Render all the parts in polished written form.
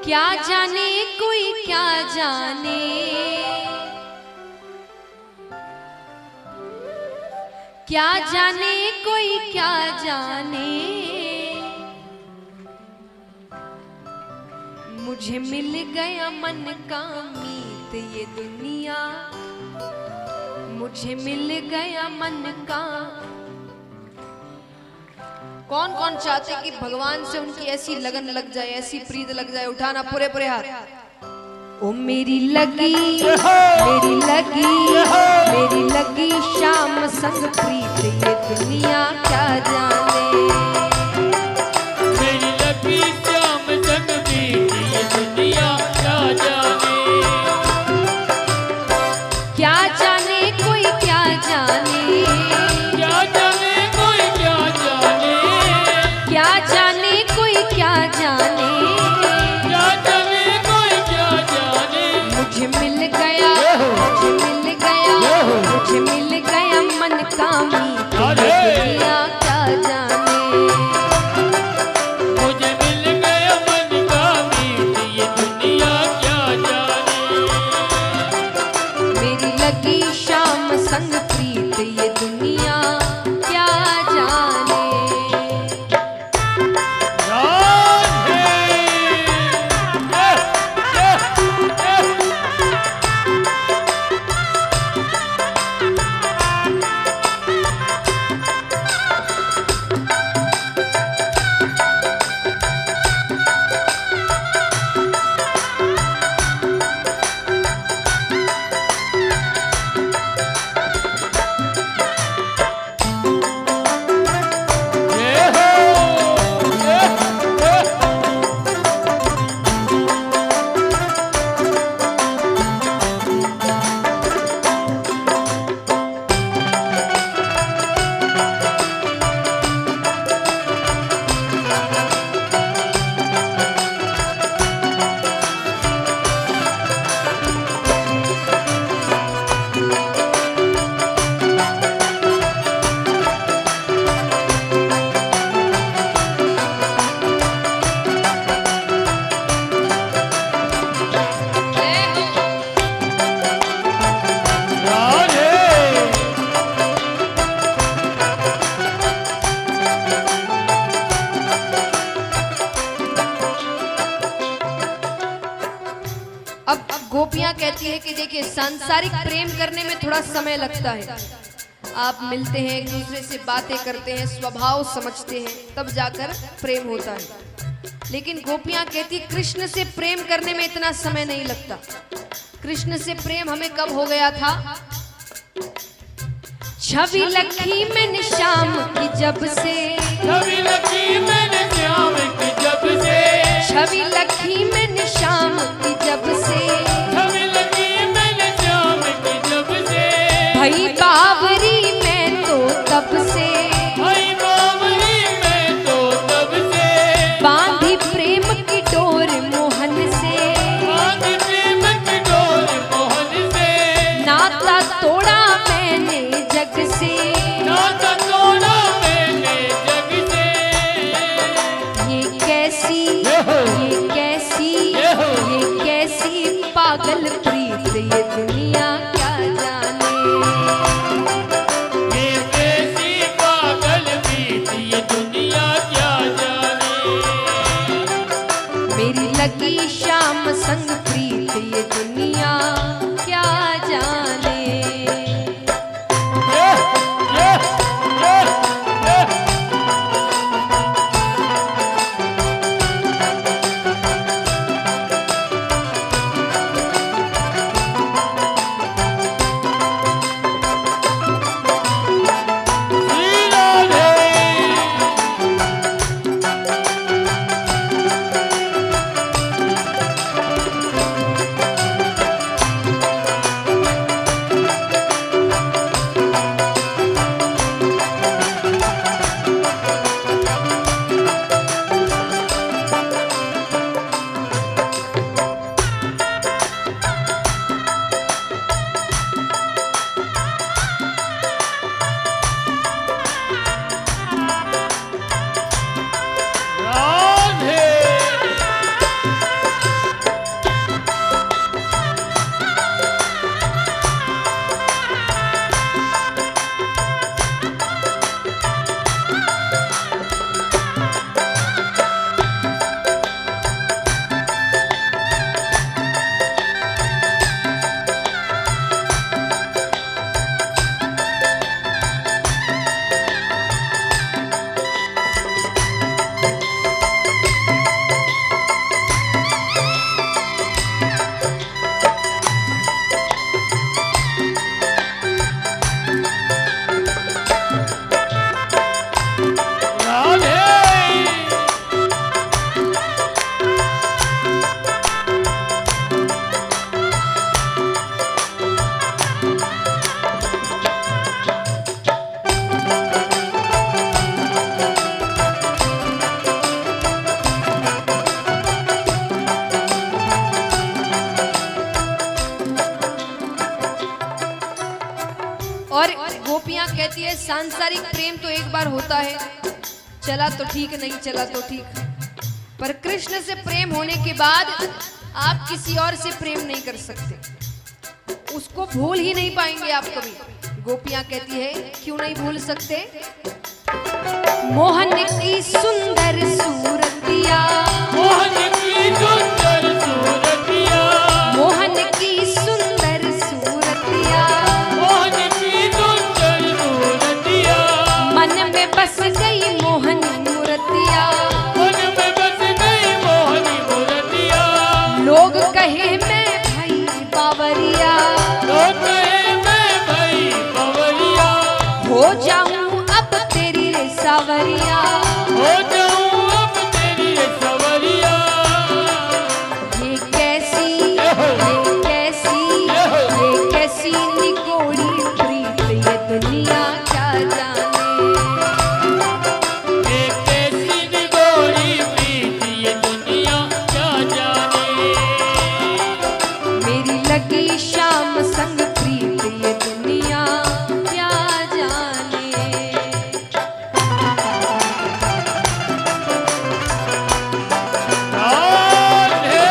क्या जाने कोई क्या जाने, क्या जाने कोई क्या जाने, मुझे मिल गया मन का मीत ये दुनिया, मुझे मिल गया मन का। कौन कौन चाहते कि भगवान से उनकी ऐसी लगन लग जाए, ऐसी प्रीत लग जाए? उठाना पूरे पूरे हाथ। ओ मेरी लगी मेरी लगी मेरी लगी शाम संग प्रीत ये दुनिया क्या जाने, मेरी लगी शाम संग प्रीत ये दुनिया क्या जाने, क्या जाने कोई क्या जाने, क्या जाने कोई क्या जाने, क्या जाने कोई क्या जाने, क्या जाने कोई क्या जाने, मुझे मिल गया मुझे मिल गया मुझे मिल गया मन का मीत ये दुनिया क्या जाने, मुझे मिल गया मन का मीत ये दुनिया क्या जाने, मेरी लगी शाम संग प्रीत ये दुनिया क्या जाने। अब गोपियां कहती है कि देखिए सांसारिक प्रेम करने में थोड़ा समय लगता है, आप मिलते हैं एक दूसरे से बातें करते हैं, स्वभाव समझते हैं, तब जाकर प्रेम होता है। लेकिन गोपियां कहती कृष्ण से प्रेम करने में इतना समय नहीं लगता। कृष्ण से प्रेम हमें कब हो गया था? छवि लखी मैंने श्याम की जब से, छवि लगी मैंने श्याम की जब से, छवि लखी मैंने श्याम की जब से, छवि लगी मैंने श्याम की जब से, भई बावरी मैं तो तब से, भाई बावरी मैं तो तब से, बांधी प्रेम की डोर मोहन से, बांध प्रेम की डोर मोहन से, नाता तोड़ा मैंने जग से, नाता तोड़ा मैंने जग से, ये कैसी पागल प्रीत ये दुनिया क्या जाने, ये कैसी पागल प्रीत ये दुनिया क्या जाने, मेरी लगी शाम संग प्रीत ये दुनिया क्या जाने। कहती है सांसारिक प्रेम तो एक बार होता है, चला तो ठीक, नहीं चला तो ठीक, पर कृष्ण से प्रेम होने के बाद आप किसी और से प्रेम नहीं कर सकते, उसको भूल ही नहीं पाएंगे आप कभी। गोपियां कहती है क्यों नहीं भूल सकते? मोहन की सुंदर सूरतिया, मोहन की सुंदर सूरतिया, मोहन की सुंदर सूरतिया, मोहन की सुंदर सूरतिया, मन में बस गई मोहनी मूर्तिया, मन में बस गई मोहनी मूर्तिया, लोग कहे मैं भाई बावरिया, लोग कहे मैं भाई बावरिया, हो जाऊं अब तेरी रे सावरिया, हो जाऊं अब तेरी सवरिया। ये कैसी, ये कैसी, ये कैसी निगोड़ी प्रीत, ये दुनिया क्या जाने, ये कैसी निगोरी प्रीत ये दुनिया क्या जाने, मेरी लगी शाम संग प्रीत, ये दुनिया क्या जाने। राधे।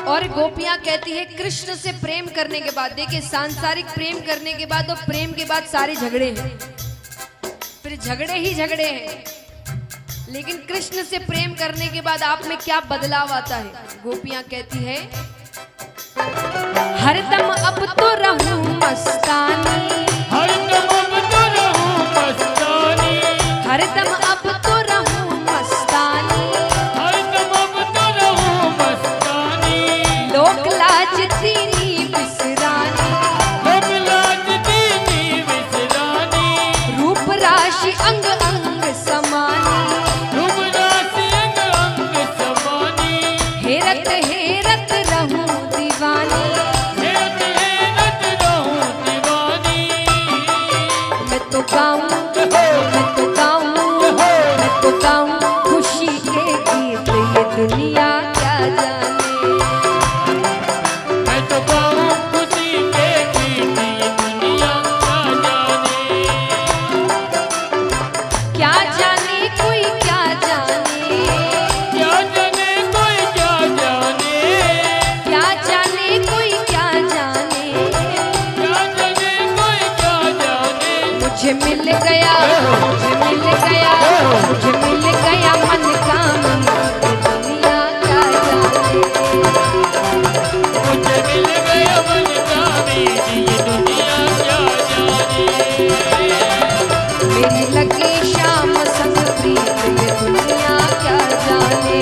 और गोपियां कहती है कृष्ण से प्रेम करने के बाद, देखिए सांसारिक प्रेम करने के बाद और प्रेम के बाद सारे झगड़े हैं, फिर झगड़े ही झगड़े हैं, लेकिन कृष्ण से प्रेम करने के बाद आप में क्या बदलाव आता है? गोपियां कहती है हरदम अब तो रहूं मस्तानी, हरदम अब तो रहूं मस्तानी, हरदम अब तो रहूं मस्तानी, हरदम अब तो रहूं मस्तानी, लोक लाज दीनी बिसरानी, लोक लाज दीनी विसरानी, रूप राशि अंग अंग समानी, रूप राशि अंग अंग समानी, हेरत हेरत रहूं दीवानी, हेरत हेरत रहूं दीवानी, मैं तो गाऊं, मैं तो गाऊं, मैं तो गाऊं खुशी के गीत, ये दुनिया क्या जाने, मैं तो गाऊं खुशी के गीत ये दुनिया क्या जाने, क्या जाने कोई क्या जाने, क्या जाने कोई क्या जाने, क्या जाने कोई क्या जाने, क्या जाने कोई क्या जाने, मुझे मिल गया, मुझे मिल गया, मुझे मिल गया मन का मीत, ये दुनिया क्या जाने, मुझे मिल गया मन का मीत ये दुनिया क्या जाने, मेरी लगी शाम संग प्रीत, ये दुनिया क्या जाने,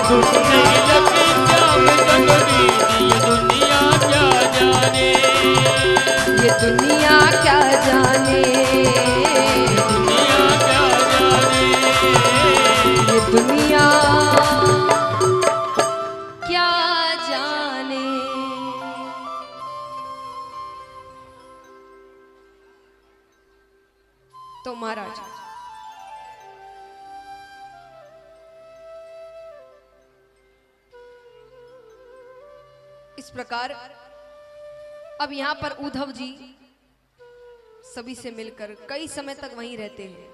मेरी लगी शाम संग मीत ये दुनिया क्या जाने, ये दुनिया क्या जाने, दुनिया क्या जाने, ये दुनिया क्या जाने। तो महाराज इस प्रकार अब यहां पर उद्धव जी सभी से मिलकर कई समय तक वहीं रहते हैं।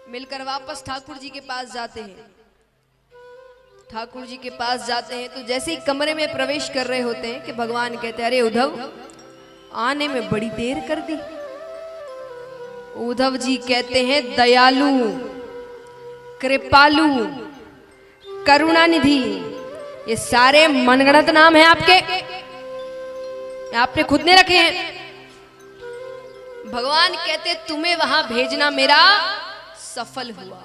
मिलकर वापस ठाकुर जी के पास जाते हैं। ठाकुर जी के पास जाते हैं तो जैसे ही कमरे में प्रवेश कर रहे होते हैं कि भगवान कहते हैं, अरे उद्धव, आने में बड़ी देर कर दी। उद्धव जी कहते हैं, दयालु, कृपालु, करुणानिधि, ये सारे मनगढ़ंत नाम हैं आपके, आपने खुद ने रखे हैं। भगवान कहते, तुम्हें वहां भेजना मेरा सफल हुआ,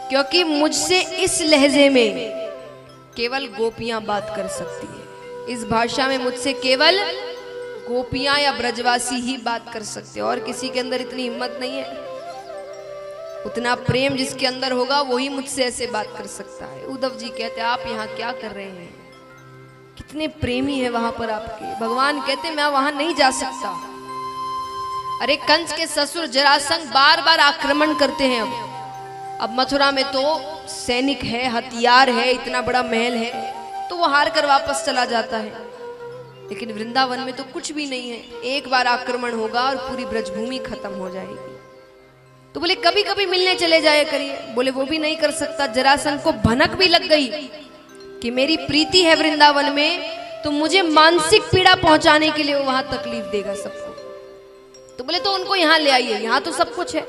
क्योंकि मुझसे इस लहजे में केवल गोपियां बात कर सकती है। इस भाषा में मुझसे केवल गोपियां या ब्रजवासी ही बात कर सकते हैं, और किसी के अंदर इतनी हिम्मत नहीं है। उतना प्रेम जिसके अंदर होगा वही मुझसे ऐसे बात कर सकता है। उद्धव जी कहते, आप यहाँ क्या कर रहे हैं? कितने प्रेमी है वहां पर आपके। भगवान कहते, मैं वहां नहीं जा सकता। अरे कंस के ससुर जरासंध बार बार आक्रमण करते हैं। अब मथुरा में तो सैनिक है, हथियार है, इतना बड़ा महल है, तो वो हार कर वापस चला जाता है। लेकिन वृंदावन में तो कुछ भी नहीं है। एक बार आक्रमण होगा और पूरी ब्रजभूमि खत्म हो जाएगी। तो बोले कभी कभी मिलने चले जाया करिए। बोले वो भी नहीं कर सकता। जरासंध को भनक भी लग गई कि मेरी प्रीति है वृंदावन में, तो मुझे मानसिक पीड़ा पहुंचाने के लिए वो वहां तकलीफ देगा सबको। तो बोले तो उनको यहां ले आइए, यहां तो सब कुछ है।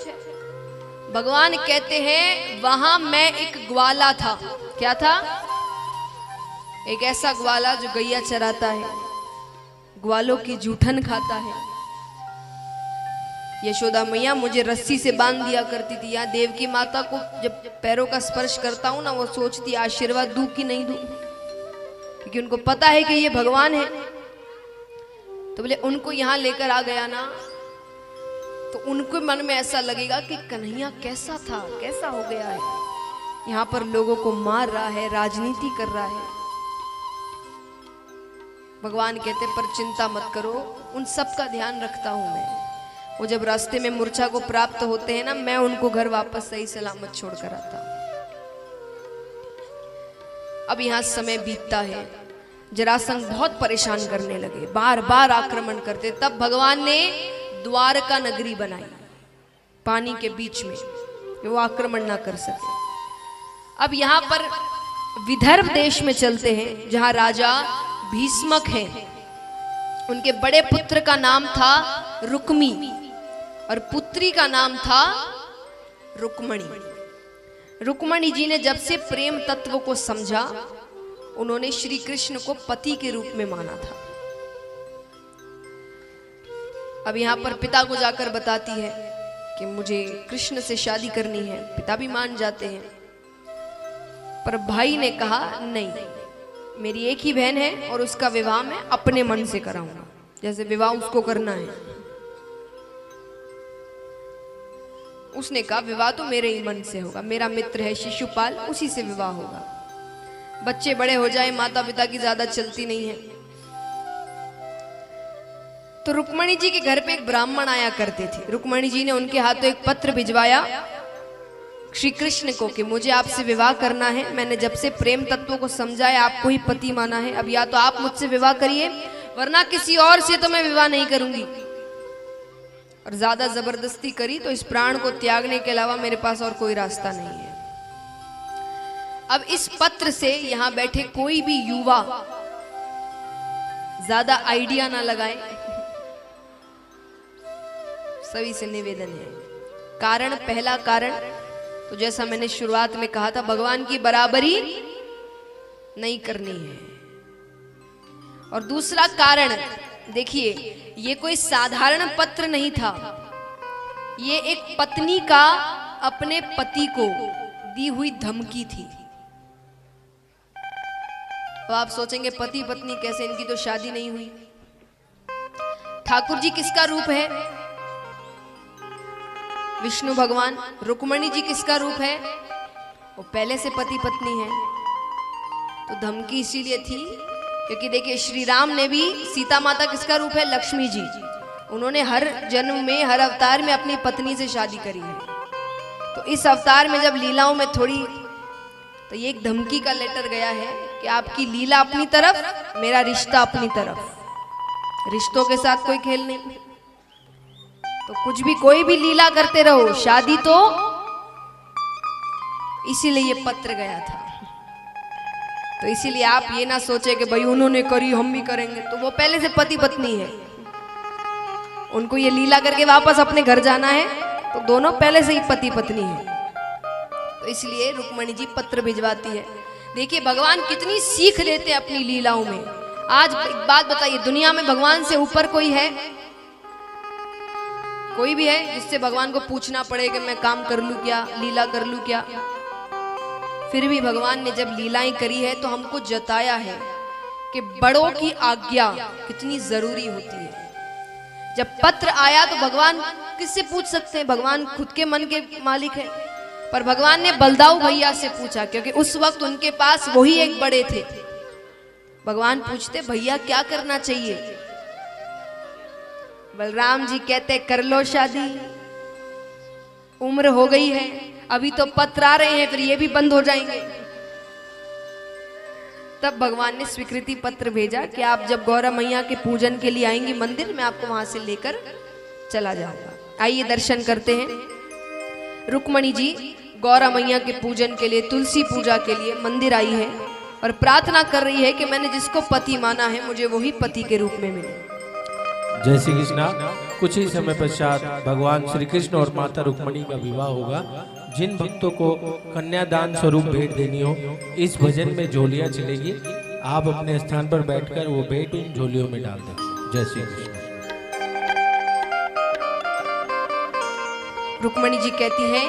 भगवान कहते हैं, वहां मैं एक ग्वाला था। क्या था? एक ऐसा ग्वाला जो गैया चराता है, ग्वालों की जूठन खाता है। यशोदा मैया मुझे रस्सी से बांध दिया करती थी। यहाँ देवकी माता को जब पैरों का स्पर्श करता हूं ना, वो सोचती आशीर्वाद दूं कि नहीं दूं, क्योंकि उनको पता है कि ये भगवान है। तो बोले उनको यहां लेकर आ गया ना, तो उनको मन में ऐसा लगेगा कि कन्हैया कैसा था, कैसा हो गया है, यहां पर लोगों को मार रहा है, राजनीति कर रहा है। भगवान कहते, पर चिंता मत करो, उन सब का ध्यान रखता हूं मैं। वो जब रास्ते में मूर्छा को प्राप्त होते हैं ना, मैं उनको घर वापस सही सलामत छोड़कर आता। अब यहां समय बीतता है। जरासंध बहुत परेशान करने लगे, बार बार आक्रमण करते। तब भगवान ने द्वारका नगरी बनाई पानी के बीच में, वो आक्रमण ना कर सके। अब यहां पर विदर्भ देश में चलते हैं, जहां राजा भीष्मक हैं। उनके बड़े पुत्र का नाम था रुक्मी और पुत्री का नाम था रुक्मणी। रुक्मणी जी ने जब से प्रेम तत्व को समझा, उन्होंने श्री कृष्ण को पति के रूप में माना था। अब यहां पर पिता को जाकर बताती है कि मुझे कृष्ण से शादी करनी है। पिता भी मान जाते हैं, पर भाई ने कहा नहीं, मेरी एक ही बहन है और उसका विवाह मैं अपने मन से कराऊंगा, जैसे विवाह उसको करना है। उसने कहा विवाह तो मेरे ही मन से होगा, मेरा मित्र है शिशुपाल, उसी से विवाह होगा। बच्चे बड़े हो जाए, माता पिता की ज्यादा चलती नहीं है। तो रुक्मणी जी के घर पे एक ब्राह्मण आया करते थे। रुक्मणी जी ने उनके हाथों एक पत्र भिजवाया श्री कृष्ण को कि मुझे आपसे विवाह करना है। मैंने जब से प्रेम तत्वों को समझा है, आपको ही पति माना है। अब या तो आप मुझसे विवाह करिए, वरना किसी और से तो मैं विवाह नहीं करूंगी। और ज्यादा जबरदस्ती करी तो इस प्राण को त्यागने के अलावा मेरे पास और कोई रास्ता नहीं है। अब इस पत्र से यहां बैठे कोई भी युवा ज्यादा आइडिया ना लगाए, सभी से निवेदन है। कारण, पहला कारण तो जैसा मैंने शुरुआत में कहा था, भगवान की बराबरी नहीं करनी है। और दूसरा कारण देखिए, ये कोई साधारण पत्र नहीं था, ये एक पत्नी का अपने पति को दी हुई धमकी थी। तो आप सोचेंगे पति पत्नी कैसे, इनकी तो शादी नहीं हुई। ठाकुर जी किसका रूप है? विष्णु भगवान। रुक्मणी जी किसका रूप है? वो पहले से पति पत्नी है। तो धमकी इसीलिए थी क्योंकि देखिए, श्री राम ने भी, सीता माता किसका रूप है? लक्ष्मी जी। उन्होंने हर जन्म में, हर अवतार में अपनी पत्नी से शादी करी है। तो इस अवतार में जब लीलाओं में थोड़ी, तो ये एक धमकी का लेटर गया है कि आपकी लीला अपनी तरफ, मेरा रिश्ता अपनी तरफ। रिश्तों के साथ कोई खेल नहीं, तो कुछ भी कोई भी लीला करते रहो, शादी तो इसीलिए ये पत्र गया था। तो इसीलिए आप ये ना सोचे कि भाई उन्होंने करी हम भी करेंगे, तो वो पहले से पति पत्नी है, उनको ये लीला करके वापस अपने घर जाना है, तो दोनों पहले से ही पति पत्नी है। तो इसलिए रुक्मणी जी पत्र भिजवाती है। देखिए भगवान कितनी सीख लेते हैं अपनी लीलाओं में। आज एक बात बताइए, दुनिया में भगवान से ऊपर कोई है? कोई भी है जिससे भगवान को पूछना पड़े कि मैं काम कर लूं क्या, लीला कर लूं क्या? फिर भी भगवान ने जब लीलाएं करी है तो हमको जताया है कि बड़ों की आज्ञा कितनी जरूरी होती है। जब पत्र आया तो भगवान किससे पूछ सकते हैं? भगवान खुद के मन के मालिक है, पर भगवान ने बलदाऊ भैया से पूछा, क्योंकि उस वक्त उनके पास वही एक बड़े थे। भगवान पूछते, भैया क्या करना चाहिए? बलराम जी कहते, कर लो शादी, उम्र हो गई है, अभी तो पत्र आ रहे हैं, फिर ये भी बंद हो जाएंगे। तब भगवान ने स्वीकृति पत्र भेजा कि आप जब गौरा मैया के पूजन के लिए आएंगी मंदिर, मैं आपको वहां से लेकर चला जाऊंगा। आइए दर्शन करते हैं। रुक्मणी जी गौरा मैया के पूजन के लिए, तुलसी पूजा के लिए मंदिर आई है और प्रार्थना कर रही है कि मैंने जिसको पति माना है मुझे वही पति के रूप में मिले। जय श्री कृष्णा। कुछ ही समय पश्चात भगवान श्री कृष्ण और माता रुक्मणी का विवाह होगा। जिन भक्तों को कन्यादान स्वरूप भेंट देनी हो, इस भजन में झोलियां चलेगी, आप अपने स्थान पर बैठकर वो भेंट उन झोलियों में डाल दें। जय श्री कृष्ण। रुक्मणी जी कहती है,